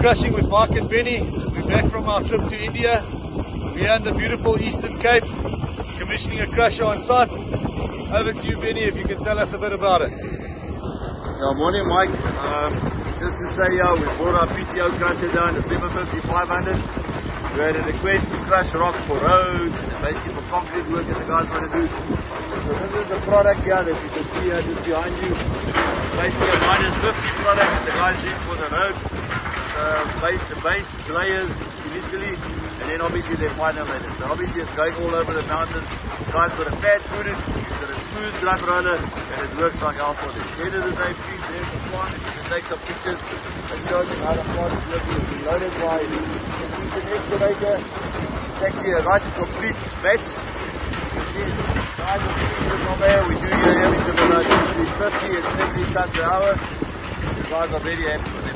crushing with Mark and Benny. We're back from our trip to India. We're in the beautiful Eastern Cape, commissioning a crusher on site. Over to you, Benny, if you can tell us a bit about it. Morning, Mike. Just to say, we brought our PTO crusher down, the 750 500. We had a request to crush rock for roads, and basically for concrete work that the guys want to do. So this is the product here that you can see just behind you. Basically a -50 product that the guys did for the road. The base layers initially, and then obviously they final later. So obviously it's going all over the mountains. The guys got a pad footed, it's got a smooth drum roller, and it works like hell for them. At the end of the day, please, there's the plant. You can take some pictures and show them how the plant is working. It's been loaded by an excavator. It's actually a right complete batch. You see, guys are pictures on there. We do here average of about between 50 and 70 tons per hour. The guys are very happy with it.